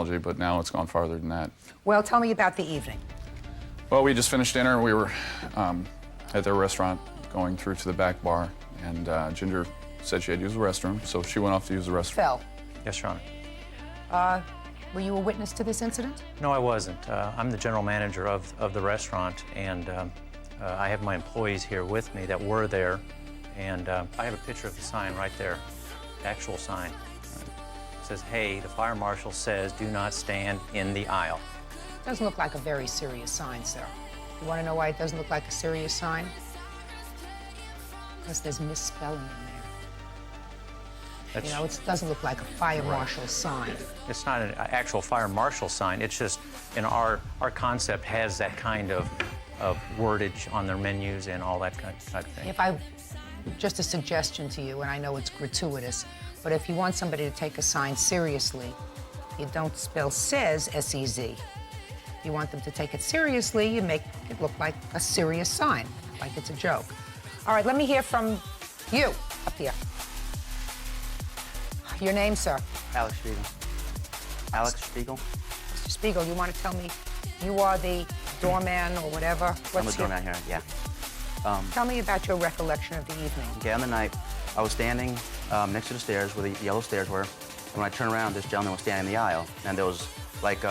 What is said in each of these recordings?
terminology, but now it's gone farther than that. Well, tell me about the evening. Well, we just finished dinner. We were at their restaurant going through to the back bar, and Ginger said she had to use the restroom, so she went off to use the restroom. Phil. Yes, Your Honor. Were you a witness to this incident? No, I wasn't. I'm the general manager of the restaurant, and I have my employees here with me that were there, and I have a picture of the sign right there, the actual sign. It says, "Hey, the fire marshal says do not stand in the aisle." Doesn't look like a very serious sign, sir. You want to know why it doesn't look like a serious sign? Because there's misspelling in there. You know, it doesn't look like a fire marshal sign. It's not an actual fire marshal sign. It's just, in our concept has that kind of wordage on their menus and all that kind of thing. Just a suggestion to you, and I know it's gratuitous, but if you want somebody to take a sign seriously, you don't spell says, S-E-Z. If you want them to take it seriously, you make it look like a serious sign, like it's a joke. All right, let me hear from you, up here. Your name, sir? Alex Spiegel. Alex Spiegel. Mr. Spiegel, you want to tell me you are the doorman or whatever? I'm the doorman here, yeah. Tell me about your recollection of the evening. Okay, on the night, I was standing next to the stairs where the yellow stairs were. And when I turned around, this gentleman was standing in the aisle. And there was, like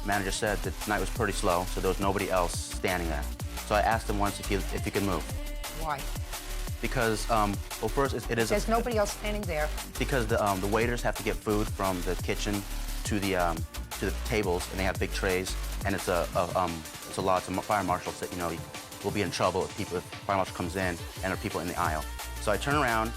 manager said, the night was pretty slow, so there was nobody else standing there. So I asked him once if he could move. Why? Because, well, first, it is... There's nobody else standing there. Because the waiters have to get food from the kitchen to the tables, and they have big trays, and it's a law. It's a fire marshal said, you know, we'll be in trouble if fire marshal comes in and there are people in the aisle. So I turn around,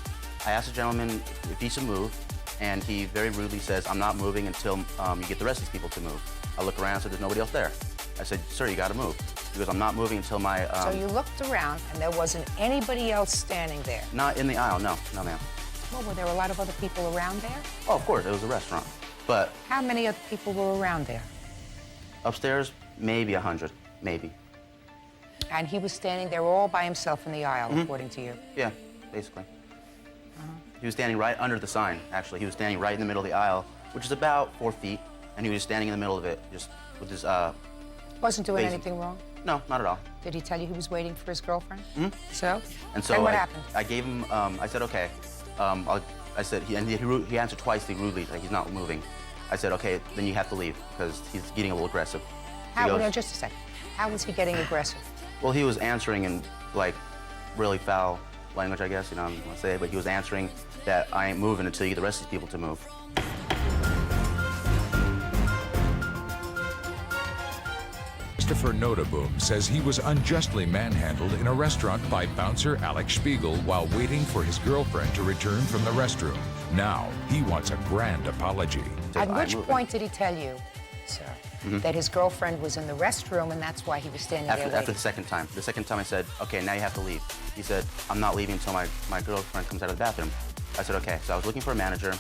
I ask the gentleman if he should move, and he very rudely says, "I'm not moving until you get the rest of these people to move." I look around and said, "There's nobody else there." I said, "Sir, you got to move." He goes, "I'm not moving until my..." So you looked around and there wasn't anybody else standing there? Not in the aisle, no, ma'am. Well, were there a lot of other people around there? Oh, of course, it was a restaurant, but... How many other people were around there? Upstairs, maybe 100, maybe. And he was standing there all by himself in the aisle, according to you? Yeah, basically. He was standing right under the sign, actually. He was standing right in the middle of the aisle, which is about 4 feet, and he was standing in the middle of it, just with his, Wasn't doing anything wrong? No, not at all. Did he tell you he was waiting for his girlfriend? So? And what happened? I gave him, I said, okay. I said, he answered twice rudely, like he's not moving. I said, okay, then you have to leave, because he's getting a little aggressive. No, just a second. How was he getting aggressive? Well, he was answering in, like, really foul language, I guess, you know, I don't want to say it, but he was answering that I ain't moving until you get the rest of these people to move. Christopher Notaboom says he was unjustly manhandled in a restaurant by bouncer Alex Spiegel while waiting for his girlfriend to return from the restroom. Now, he wants a grand apology. At which point did he tell you, sir, that his girlfriend was in the restroom and that's why he was standing there waiting? After the second time. The second time I said, okay, now you have to leave. He said, I'm not leaving until my girlfriend comes out of the bathroom. I said, okay. So I was looking for a manager,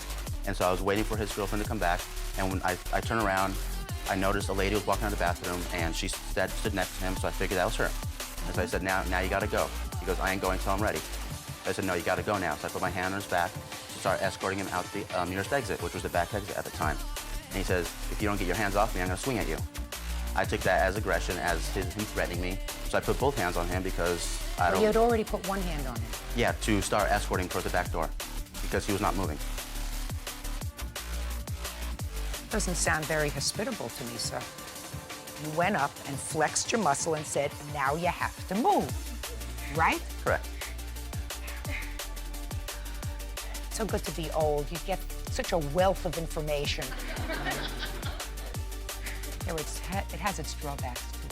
and so I was waiting for his girlfriend to come back, and when I turned around, I noticed a lady was walking out of the bathroom, and she stood next to him, so I figured that was her. And so I said, now you gotta go. He goes, I ain't going till I'm ready. I said, no, you gotta go now. So I put my hand on his back to start escorting him out the nearest exit, which was the back exit at the time. And he says, if you don't get your hands off me, I'm gonna swing at you. I took that as aggression, as him threatening me. So I put both hands on him because I don't... You had already put one hand on him. Yeah, to start escorting towards the back door because he was not moving. Doesn't sound very hospitable to me, sir. You went up and flexed your muscle and said, now you have to move, right? Correct. It's so good to be old. You get such a wealth of information. It has its drawbacks, too.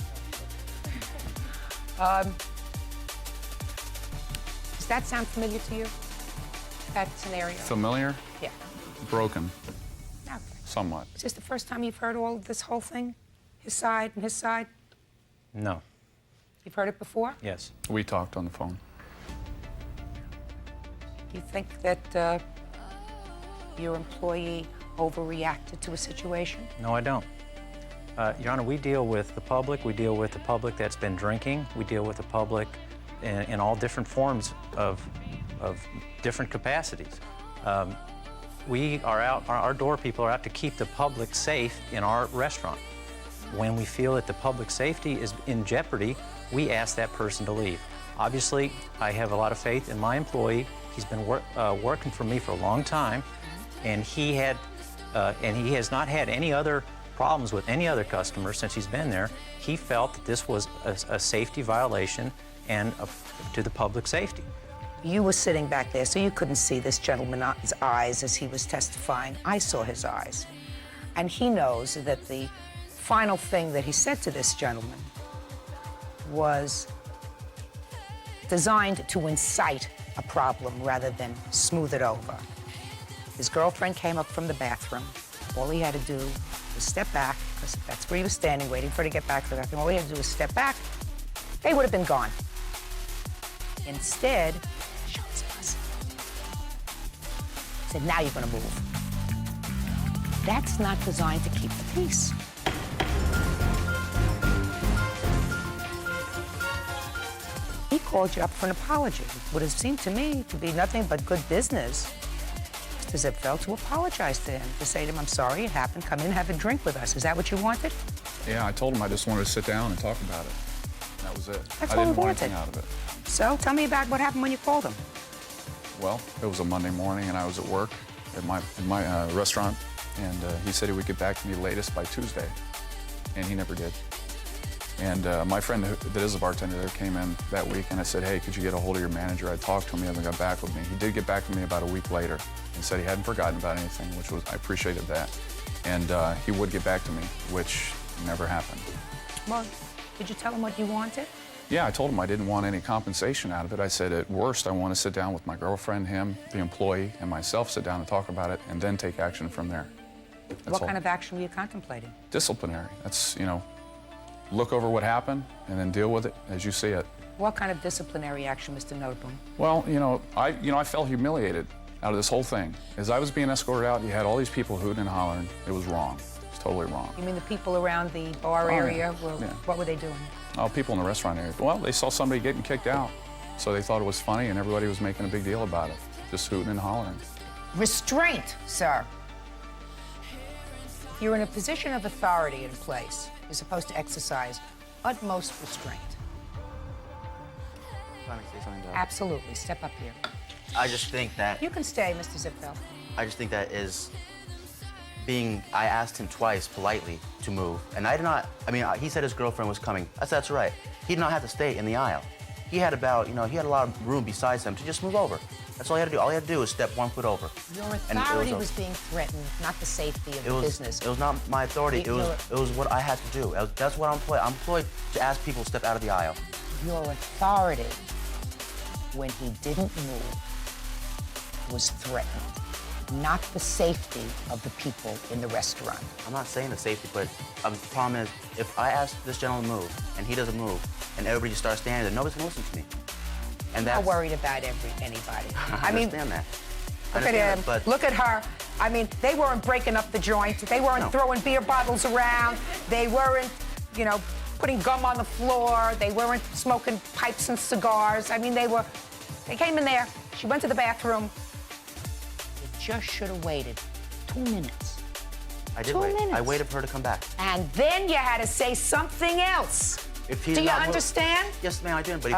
Does that sound familiar to you, that scenario? Familiar? Yeah. Broken. Okay. Somewhat. Is this the first time you've heard all of this whole thing? His side and his side? No. You've heard it before? Yes. We talked on the phone. You think that your employee overreacted to a situation? No, I don't. Your Honor, we deal with the public. We deal with the public that's been drinking. We deal with the public in all different forms of different capacities. our door people are out to keep the public safe in our restaurant. When we feel that the public safety is in jeopardy, we ask that person to leave. Obviously, I have a lot of faith in my employee. He's been working for me for a long time, and he has not had any other problems with any other customer since he's been there. He felt that this was a safety violation and to the public safety. You were sitting back there, so you couldn't see this gentleman's eyes as he was testifying. I saw his eyes. And he knows that the final thing that he said to this gentleman was designed to incite a problem rather than smooth it over. His girlfriend came up from the bathroom. All he had to do was step back, because that's where he was standing, waiting for her to get back to the bathroom. All he had to do was step back. They would have been gone. Instead, show his pussy. Said, now you're gonna move. That's not designed to keep the peace. He called you up for an apology. It would have seemed to me to be nothing but good business. Mr. Zipfeld to apologize to him, to say to him, I'm sorry, it happened, come in, have a drink with us. Is that what you wanted? Yeah, I told him I just wanted to sit down and talk about it. That was it. That's I all didn't he want wanted. anything out of it. So tell me about what happened when you called him. Well, it was a Monday morning, and I was at work at my restaurant, and he said he would get back to me latest by Tuesday, and he never did. And my friend that is a bartender there came in that week, and I said, hey, could you get a hold of your manager? I talked to him, he hasn't got back with me. He did get back to me about a week later and said he hadn't forgotten about anything, which was, I appreciated that. And he would get back to me, which never happened. Well, did you tell him what you wanted? Yeah, I told him I didn't want any compensation out of it. I said, at worst, I want to sit down with my girlfriend, him, the employee, and myself, sit down and talk about it, and then take action from there. That's What all. kind of action were you contemplating? Disciplinary. That's, look over what happened and then deal with it as you see it. What kind of disciplinary action, Mr. Noteboom? Well, I felt humiliated out of this whole thing. As I was being escorted out, you had all these people hooting and hollering. It was wrong. It was totally wrong. You mean the people around the bar yeah. area? Yeah. What were they doing? Oh, people in the restaurant area. Well, they saw somebody getting kicked out, so they thought it was funny, and everybody was making a big deal about it, just hooting and hollering. Restraint, sir. You're in a position of authority in a place. You're supposed to exercise utmost restraint. Let me say something, though. Absolutely. Step up here. I just think that You can stay, Mr. Zipfeld. I just think that is I asked him twice politely to move, and I did not, he said his girlfriend was coming. I said, that's right. He did not have to stay in the aisle. He had he had a lot of room besides him to just move over. That's all he had to do. All he had to do was step 1 foot over. Your authority was being threatened, not the safety of the business. It was not my authority. It was what I had to do. That's what I'm employed. I'm employed to ask people to step out of the aisle. Your authority, when he didn't move, was threatened, not the safety of the people in the restaurant. I'm not saying the safety, but the problem is, if I ask this gentleman to move, and he doesn't move, and everybody just starts standing there, nobody's gonna listen to me. And I'm that's... not worried about anybody. I understand that. Look at him, but look at her. They weren't breaking up the joint. They weren't throwing beer bottles around. They weren't, putting gum on the floor. They weren't smoking pipes and cigars. They came in there. She went to the bathroom. You just should have waited 2 minutes. I did 2 wait. minutes. I waited for her to come back. And then you had to say something else. Do you understand? Yes, ma'am, I do. But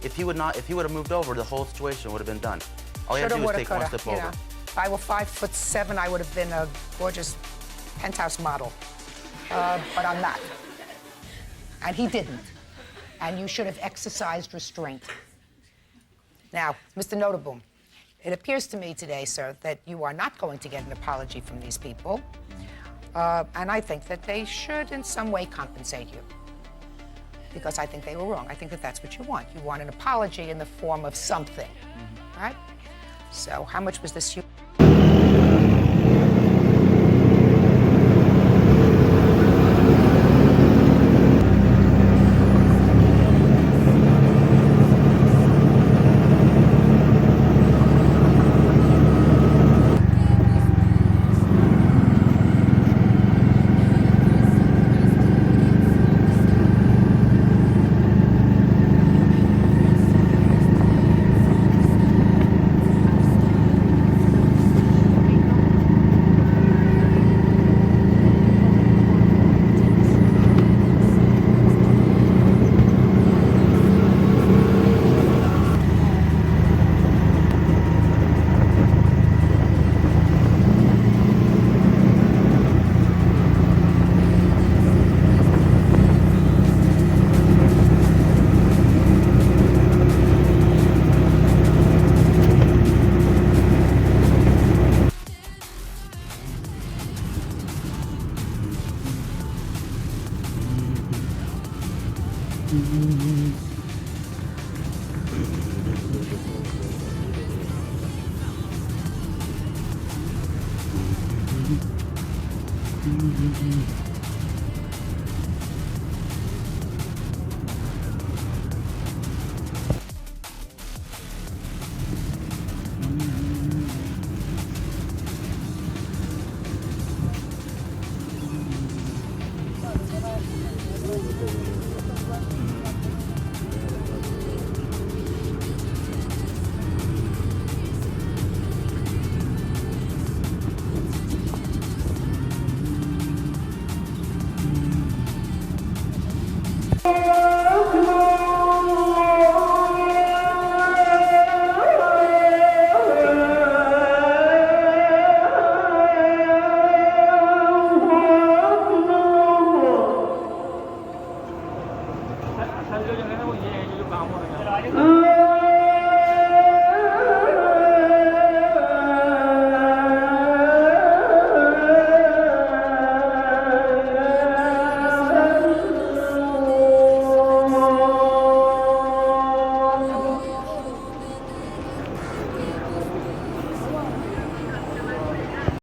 if he would have moved over, the whole situation would have been done. All he had to do was take 1 step over. If I were 5'7", I would have been a gorgeous penthouse model. But I'm not. And he didn't. And you should have exercised restraint. Now, Mr. Noteboom, it appears to me today, sir, that you are not going to get an apology from these people. And I think that they should in some way compensate you. Because I think they were wrong. I think that that's what you want. You want an apology in the form of something, right? So how much was this?